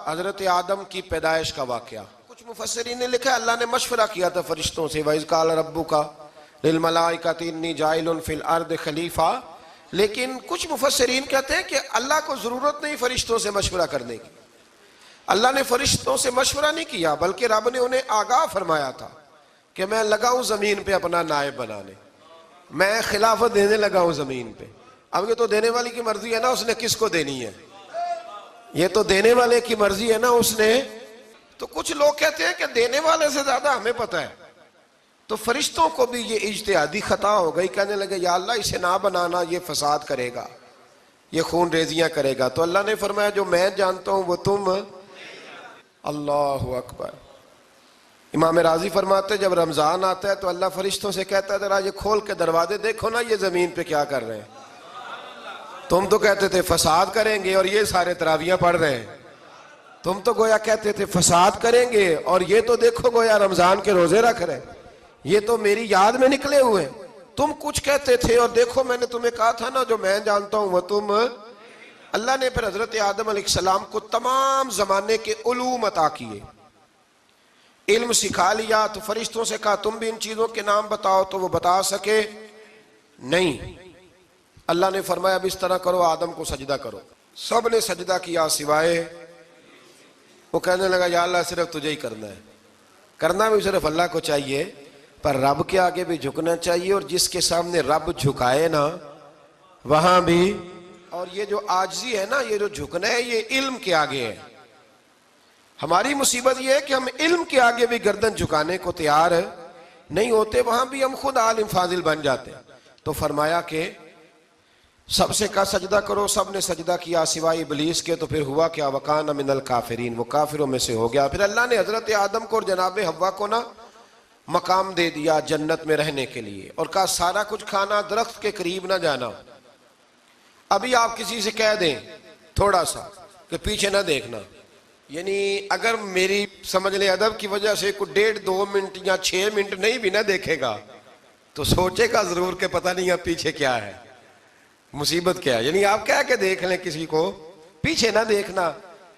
حضرت آدم کی پیدائش کا واقعہ کچھ مفسرین نے لکھا اللہ نے مشورہ کیا تھا فرشتوں سے وَإِذْ قَالَ رَبُّكَ لِلْمَلَائِكَةِ إِنِّي جَاعِلٌ فِي الْأَرْضِ خَلِيفَةً، لیکن کچھ مفسرین کہتے ہیں کہ اللہ کو ضرورت نہیں فرشتوں سے مشورہ کرنے کی، اللہ نے فرشتوں سے مشورہ نہیں کیا بلکہ رب نے انہیں آگاہ فرمایا تھا کہ میں لگا ہوں زمین پہ اپنا نائب بنانے، میں خلافت دینے لگا ہوں زمین پہ۔ اب یہ تو دینے والی کی مرضی ہے نا اس نے کس کو دینی ہے، یہ تو دینے والے کی مرضی ہے نا اس نے۔ تو کچھ لوگ کہتے ہیں کہ دینے والے سے زیادہ ہمیں پتہ ہے، تو فرشتوں کو بھی یہ اجتہادی خطا ہو گئی، کہنے لگے یا اللہ اسے نہ بنانا، یہ فساد کرے گا، یہ خون ریزیاں کرے گا۔ تو اللہ نے فرمایا جو میں جانتا ہوں وہ تم، اللہ اکبر۔ امام راضی فرماتے جب رمضان آتا ہے تو اللہ فرشتوں سے کہتا ہے ذرا یہ کھول کے دروازے دیکھو نا یہ زمین پہ کیا کر رہے ہیں، تم تو کہتے تھے فساد کریں گے اور یہ سارے تراویحیں پڑھ رہے ہیں، تم تو گویا کہتے تھے فساد کریں گے اور یہ تو دیکھو گویا رمضان کے روزے رکھ رہے ہیں، یہ تو میری یاد میں نکلے ہوئے ہیں، تم کچھ کہتے تھے اور دیکھو میں نے تمہیں کہا تھا نا جو میں جانتا ہوں وہ تم۔ اللہ نے پھر حضرت آدم علیہ السلام کو تمام زمانے کے علوم عطا کیے، علم سکھا لیا، تو فرشتوں سے کہا تم بھی ان چیزوں کے نام بتاؤ، تو وہ بتا سکے نہیں۔ اللہ نے فرمایا اب اس طرح کرو آدم کو سجدہ کرو، سب نے سجدہ کیا سوائے، وہ کہنے لگا یا اللہ صرف تجھے ہی کرنا ہے، کرنا بھی صرف اللہ کو چاہیے پر رب کے آگے بھی جھکنا چاہیے، اور جس کے سامنے رب جھکائے نا وہاں بھی، اور یہ جو عاجزی ہے نا یہ جو جھکنا ہے یہ علم کے آگے ہے۔ ہماری مصیبت یہ ہے کہ ہم علم کے آگے بھی گردن جھکانے کو تیار نہیں ہوتے، وہاں بھی ہم خود عالم فاضل بن جاتے ہیں۔ تو فرمایا کہ سب سے کہا سجدہ کرو، سب نے سجدہ کیا سوائے ابلیس کے، تو پھر ہوا کیا وَكَانَ مِنَ الْكَافِرِينَ، وہ کافروں میں سے ہو گیا۔ پھر اللہ نے حضرت آدم کو اور جناب حوا کو نا مقام دے دیا جنت میں رہنے کے لیے، اور کہا سارا کچھ کھانا، درخت کے قریب نہ جانا۔ ابھی آپ کسی سے کہہ دیں تھوڑا سا کہ پیچھے نہ دیکھنا، یعنی اگر میری سمجھ لیں ادب کی وجہ سے کوئی 1.5-2 منٹ یا 6 منٹ نہیں بھی نہ دیکھے گا تو سوچے گا ضرور کہ پتہ نہیں اب پیچھے کیا ہے، مصیبت کیا ہے۔ یعنی آپ کہہ کے دیکھ لیں کسی کو، پیچھے نہ دیکھنا،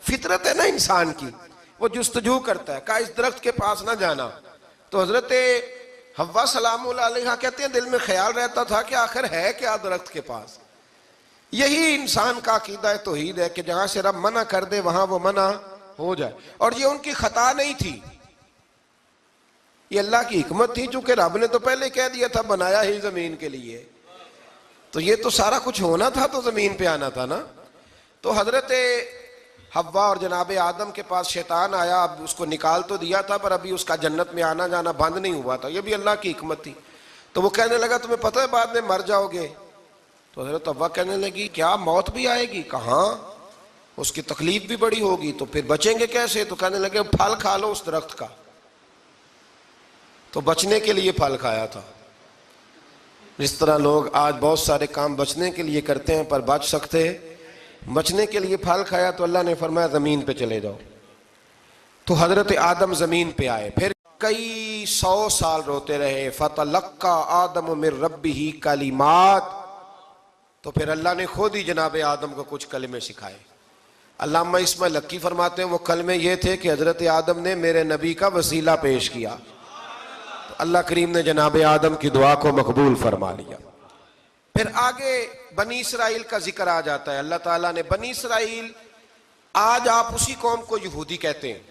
فطرت ہے نا انسان کی، وہ جستجو کرتا ہے، کہا اس درخت کے پاس نہ جانا۔ تو حضرت حوا سلام اللہ علیہ کہتے ہیں دل میں خیال رہتا تھا کہ آخر ہے کیا درخت کے پاس۔ یہی انسان کا عقیدہ توحید ہے کہ جہاں سے رب منع کر دے وہاں وہ منع ہو جائے، اور یہ ان کی خطا نہیں تھی، یہ اللہ کی حکمت تھی، چونکہ رب نے تو پہلے کہہ دیا تھا بنایا ہی زمین کے لیے، تو یہ تو سارا کچھ ہونا تھا تو زمین پہ آنا تھا نا۔ تو حضرت حوا اور جناب آدم کے پاس شیطان آیا، اب اس کو نکال تو دیا تھا پر ابھی اس کا جنت میں آنا جانا بند نہیں ہوا تھا، یہ بھی اللہ کی حکمت تھی۔ تو وہ کہنے لگا تمہیں پتہ ہے بعد میں مر جاؤ گے؟ تو حضرت حوا کہنے لگی کیا موت بھی آئے گی؟ کہاں، اس کی تکلیف بھی بڑی ہوگی، تو پھر بچیں گے کیسے؟ تو کہنے لگے پھل کھا لو اس درخت کا، تو بچنے کے لیے پھل کھایا تھا۔ اس طرح لوگ آج بہت سارے کام بچنے کے لیے کرتے ہیں پر بچ سکتے، بچنے کے لیے پھل کھایا تو اللہ نے فرمایا زمین پہ چلے جاؤ۔ تو حضرت آدم زمین پہ آئے، پھر کئی 100 سال روتے رہے، فَتَلَقَّى آدَمُ مِن رَبِّهِ کَلِمَاتٍ، تو پھر اللہ نے خود ہی جناب آدم کو کچھ کلمے سکھائے۔ علامہ اسماعیل حقی فرماتے ہیں وہ کلمے یہ تھے کہ حضرت آدم نے میرے نبی کا وسیلہ پیش کیا، تو اللہ کریم نے جناب آدم کی دعا کو مقبول فرما لیا۔ پھر آگے بنی اسرائیل کا ذکر آ جاتا ہے، اللہ تعالیٰ نے بنی اسرائیل، آج آپ اسی قوم کو یہودی کہتے ہیں،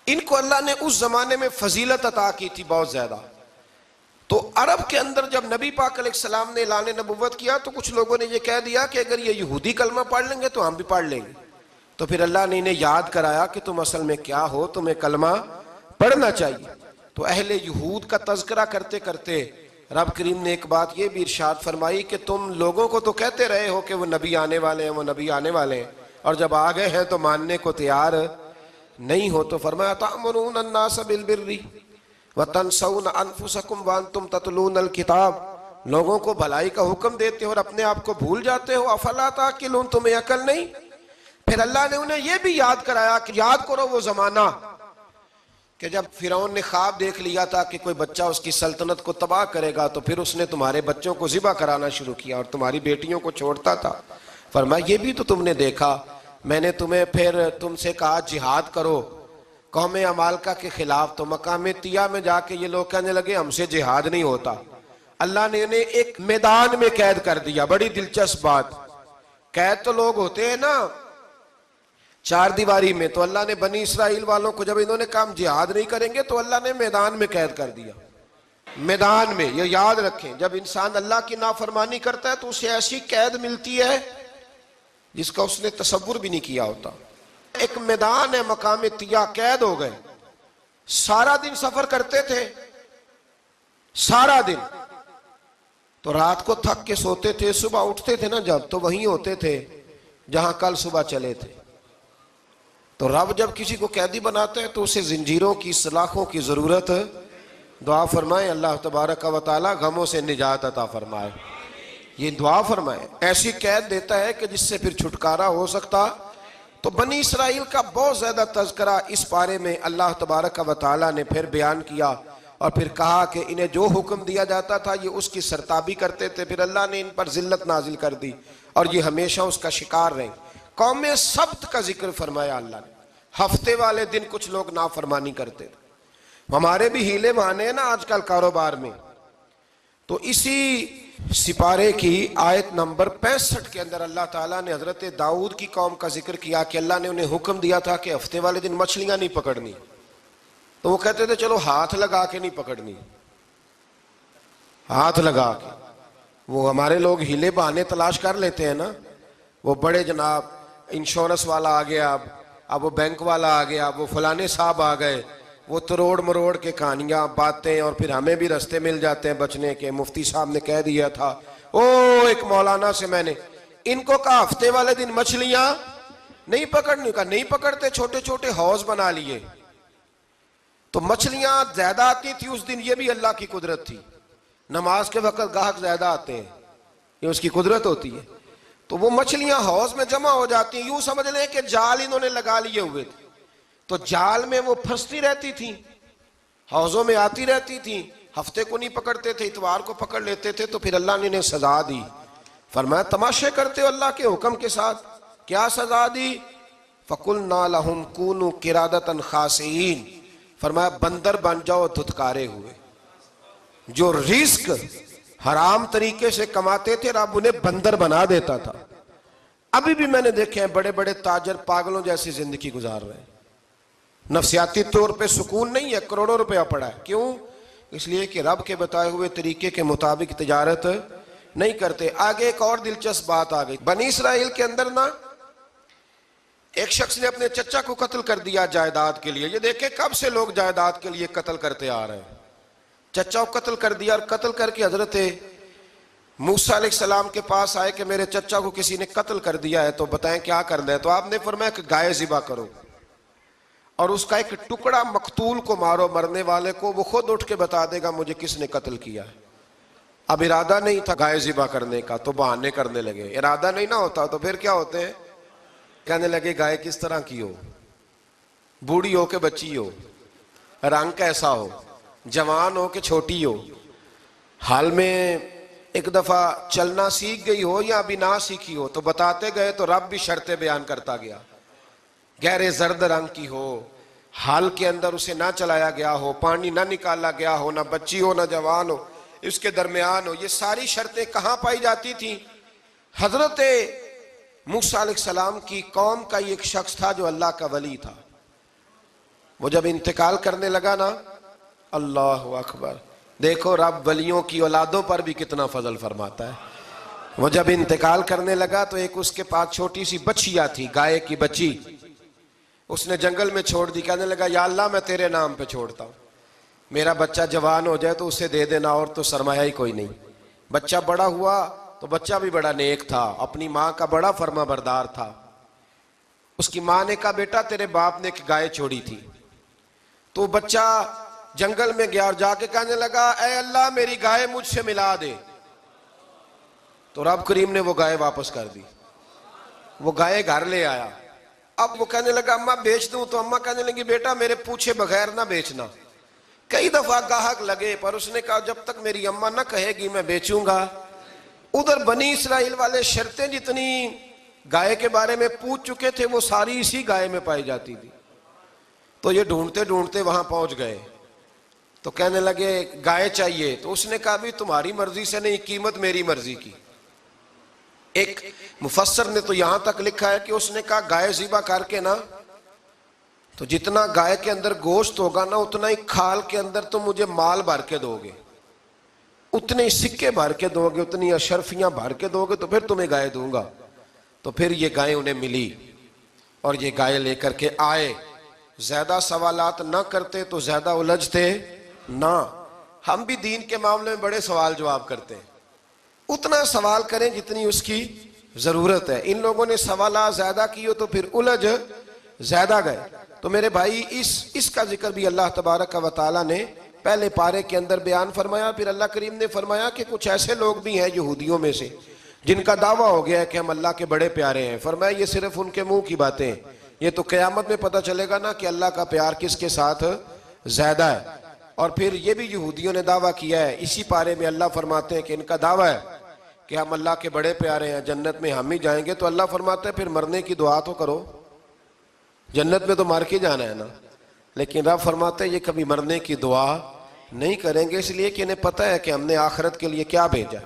ان کو اللہ نے اس زمانے میں فضیلت عطا کی تھی بہت زیادہ۔ تو عرب کے اندر جب نبی پاک علیہ السلام نے اعلان نبوت کیا تو کچھ لوگوں نے یہ کہہ دیا کہ اگر یہ یہودی کلمہ پڑھ لیں گے تو ہم بھی پڑھ لیں گے، تو پھر اللہ نے انہیں یاد کرایا کہ تم اصل میں کیا ہو، تمہیں کلمہ پڑھنا چاہیے۔ تو اہل یہود کا تذکرہ کرتے کرتے رب کریم نے ایک بات یہ بھی ارشاد فرمائی کہ تم لوگوں کو تو کہتے رہے ہو کہ وہ نبی آنے والے ہیں، وہ نبی آنے والے ہیں، اور جب آ گئے ہیں تو ماننے کو تیار نہیں ہو۔ تو فرمایا تأمرون الناس بالبر وَتَنْسَوْنَ أَنفُسَكُمْ وَأَنْتُمْ تَتْلُونَ الْكِتَابَ، لوگوں کو بھلائی کا حکم دیتے ہو اور اپنے آپ کو بھول جاتے ہو، افلا تعقلون، تمہیں عقل نہیں؟ پھر اللہ نے انہیں یہ بھی یاد کرایا کہ یاد کرو وہ زمانہ کہ جب فرعون نے خواب دیکھ لیا تھا کہ کوئی بچہ اس کی سلطنت کو تباہ کرے گا، تو پھر اس نے تمہارے بچوں کو ذبح کرانا شروع کیا اور تمہاری بیٹیوں کو چھوڑتا تھا۔ فرمایا یہ بھی تو تم نے دیکھا، میں نے تمہیں پھر تم سے کہا جہاد کرو قوم عمالقہ کے خلاف، تو مقام طیہ میں جا کے یہ لوگ کہنے لگے ہم سے جہاد نہیں ہوتا۔ اللہ نے انہیں ایک میدان میں قید کر دیا۔ بڑی دلچسپ بات، قید تو لوگ ہوتے ہیں نا چار دیواری میں، تو اللہ نے بنی اسرائیل والوں کو جب انہوں نے کہا جہاد نہیں کریں گے تو اللہ نے میدان میں قید کر دیا۔ میدان میں، یہ یاد رکھیں، جب انسان اللہ کی نافرمانی کرتا ہے تو اسے ایسی قید ملتی ہے جس کا اس نے تصور بھی نہیں کیا ہوتا۔ ایک میدان ہے مقام طیہ، قید ہو گئے، سارا دن سفر کرتے تھے، سارا دن، تو رات کو تھک کے سوتے تھے، صبح اٹھتے تھے نا جب، تو وہیں ہوتے تھے جہاں کل صبح چلے تھے۔ تو رب جب کسی کو قیدی بناتا ہے تو اسے زنجیروں کی، سلاخوں کی ضرورت، دعا فرمائے اللہ تبارک و تعالی غموں سے نجات عطا فرمائے۔ یہ دعا فرمائے، ایسی قید دیتا ہے کہ جس سے پھر چھٹکارا ہو سکتا۔ تو بنی اسرائیل کا بہت زیادہ تذکرہ اس پارے میں اللہ تبارک و تعالی نے پھر بیان کیا، اور پھر کہا کہ انہیں جو حکم دیا جاتا تھا یہ اس کی سرتابی کرتے تھے، پھر اللہ نے ان پر ذلت نازل کر دی اور یہ ہمیشہ اس کا شکار رہے۔ قوم سبت کا ذکر فرمایا اللہ نے، ہفتے والے دن کچھ لوگ نافرمانی کرتے تھے۔ ہمارے بھی ہیلے بہانے ہیں نا آج کل کاروبار میں، تو اسی سپارے کی آیت نمبر 65 کے اندر اللہ تعالیٰ نے حضرت داؤد کی قوم کا ذکر کیا کہ اللہ نے انہیں حکم دیا تھا کہ ہفتے والے دن مچھلیاں نہیں پکڑنی، تو وہ کہتے تھے چلو ہاتھ لگا کے نہیں پکڑنی، ہاتھ لگا کے۔ وہ ہمارے لوگ ہیلے بہانے تلاش کر لیتے ہیں نا، وہ بڑے جناب انشورنس والا آ گیا، اب وہ بینک والا آ گیا، وہ فلانے صاحب آ گئے، وہ تروڑ مروڑ کے کہانیاں باتیں، اور پھر ہمیں بھی رستے مل جاتے ہیں بچنے کے۔ مفتی صاحب نے کہہ دیا تھا، ایک مولانا سے میں نے ان کو کہا ہفتے والے دن مچھلیاں نہیں پکڑنی، کہا نہیں پکڑتے، چھوٹے چھوٹے حوض بنا لیے، تو مچھلیاں زیادہ آتی تھی اس دن۔ یہ بھی اللہ کی قدرت تھی، نماز کے وقت گاہک زیادہ آتے ہیں، یہ اس کی قدرت ہوتی ہے۔ تو وہ مچھلیاں حوض میں جمع ہو جاتی ہیں، یوں سمجھ لیں کہ جال انہوں نے لگا لیے ہوئے تھے، تو جال میں وہ پھنستی رہتی تھی، حوضوں میں آتی رہتی تھی۔ ہفتے کو نہیں پکڑتے تھے، اتوار کو پکڑ لیتے تھے، تو پھر اللہ نے انہیں سزا دی۔ فرمایا تماشے کرتے ہو اللہ کے حکم کے ساتھ، کیا سزا دی؟ فَقُلْنَا لَهُمْ كُونُوا قِرَادَةً خَاسِئِينَ، فرمایا بندر بن جاؤ دھتکارے ہوئے۔ جو رزق حرام طریقے سے کماتے تھے رب انہیں بندر بنا دیتا تھا۔ ابھی بھی میں نے دیکھے ہیں بڑے بڑے تاجر پاگلوں جیسی زندگی گزار رہے ہیں، نفسیاتی طور پہ سکون نہیں ہے، کروڑوں روپیہ پڑا ہے۔ کیوں؟ اس لیے کہ رب کے بتائے ہوئے طریقے کے مطابق تجارت نہیں کرتے۔ آگے ایک اور دلچسپ بات آ گئی، بنی اسرائیل کے اندر نا ایک شخص نے اپنے چچا کو قتل کر دیا جائیداد کے لیے۔ یہ دیکھیں کب سے لوگ جائیداد کے لیے قتل کرتے آ رہے ہیں۔ چچا کو قتل کر دیا، اور قتل کر کے حضرت موسیٰ علیہ السلام کے پاس آئے کہ میرے چچا کو کسی نے قتل کر دیا ہے، تو بتائیں کیا کرنا ہے؟ تو آپ نے فرمایا کہ گائے ذبح کرو، اور اس کا ایک ٹکڑا مقتول کو مارو، مرنے والے کو، وہ خود اٹھ کے بتا دے گا مجھے کس نے قتل کیا ہے۔ اب ارادہ نہیں تھا گائے ذبح کرنے کا، تو بہانے کرنے لگے۔ ارادہ نہیں نہ ہوتا تو پھر کیا ہوتے ہیں؟ کہنے لگے گائے کس طرح کی ہو، بوڑھی ہو کہ بچی ہو، رنگ کیسا ہو، جوان ہو کہ چھوٹی ہو، حال میں ایک دفعہ چلنا سیکھ گئی ہو یا ابھی نہ سیکھی ہو، تو بتاتے گئے۔ تو رب بھی شرطیں بیان کرتا گیا، گہرے زرد رنگ کی ہو، حال کے اندر اسے نہ چلایا گیا ہو، پانی نہ نکالا گیا ہو، نہ بچی ہو نہ جوان ہو، اس کے درمیان ہو۔ یہ ساری شرطیں کہاں پائی جاتی تھیں؟ حضرت موسیٰ علیہ السلام کی قوم کا ایک شخص تھا جو اللہ کا ولی تھا، وہ جب انتقال کرنے لگا نا، اللہ اکبر، دیکھو رب ولیوں کی اولادوں پر بھی کتنا فضل فرماتا ہے۔ وہ جب انتقال کرنے لگا تو ایک اس کے پاس چھوٹی سی بچیا تھی، گائے کی بچی، اس نے جنگل میں چھوڑ دی۔ کہنے لگا یا اللہ میں تیرے نام پہ چھوڑتا ہوں، میرا بچہ جوان ہو جائے تو اسے دے دینا، اور تو سرمایہ ہی کوئی نہیں۔ بچہ بڑا ہوا تو بچہ بھی بڑا نیک تھا، اپنی ماں کا بڑا فرما بردار تھا۔ اس کی ماں نے کہا بیٹا تیرے باپ نے ایک گائے چھوڑی تھی، تو بچہ جنگل میں گیا اور جا کے کہنے لگا اے اللہ میری گائے مجھ سے ملا دے، تو رب کریم نے وہ گائے واپس کر دی، وہ گائے گھر لے آیا۔ اب وہ کہنے لگا اماں بیچ دوں، تو اماں کہنے لگی بیٹا میرے پوچھے بغیر نہ بیچنا۔ کئی دفعہ گاہک لگے پر اس نے کہا جب تک میری اماں نہ کہے گی میں بیچوں گا۔ ادھر بنی اسرائیل والے شرطیں جتنی گائے کے بارے میں پوچھ چکے تھے، وہ ساری اسی گائے میں پائی جاتی تھی. تو یہ ڈھونڈتے ڈھونڈتے وہاں پہنچ گئے تو کہنے لگے گائے چاہیے. تو اس نے کہا بھی تمہاری مرضی سے نہیں، قیمت میری مرضی کی. ایک مفسر نے تو یہاں تک لکھا ہے کہ اس نے کہا گائے ذبح کر کے نا، تو جتنا گائے کے اندر گوشت ہوگا نا اتنا ہی کھال کے اندر تم مجھے مال بھر کے دو گے، اتنے ہی سکے بھر کے دو گے، اتنی اشرفیاں بھر کے دو گے تو پھر تمہیں گائے دوں گا. تو پھر یہ گائے انہیں ملی اور یہ گائے لے کر کے آئے. زیادہ سوالات نہ کرتے تو زیادہ الجھتے نہ. ہم بھی دین کے معاملے میں بڑے سوال جواب کرتے ہیں، اتنا سوال کریں جتنی اس کی ضرورت ہے. ان لوگوں نے سوالات زیادہ کیے تو پھر الجھ زیادہ گئے. تو میرے بھائی اس کا ذکر بھی اللہ تبارک و تعالیٰ نے پہلے پارے کے اندر بیان فرمایا. پھر اللہ کریم نے فرمایا کہ کچھ ایسے لوگ بھی ہیں یہودیوں میں سے جن کا دعویٰ ہو گیا ہے کہ ہم اللہ کے بڑے پیارے ہیں. فرمایا یہ صرف ان کے منہ کی باتیں ہیں، یہ تو قیامت میں پتہ چلے گا نا کہ اللہ کا پیار کس کے ساتھ زیادہ ہے. اور پھر یہ بھی یہودیوں نے دعویٰ کیا ہے، اسی پارے میں اللہ فرماتے ہیں کہ ان کا دعویٰ ہے کہ ہم اللہ کے بڑے پیارے ہیں، جنت میں ہم ہی جائیں گے. تو اللہ فرماتے ہیں پھر مرنے کی دعا تو کرو، جنت میں تو مر کے جانا ہے نا. لیکن رب فرماتے ہیں یہ کبھی مرنے کی دعا نہیں کریں گے، اس لیے کہ انہیں پتہ ہے کہ ہم نے آخرت کے لیے کیا بھیجا.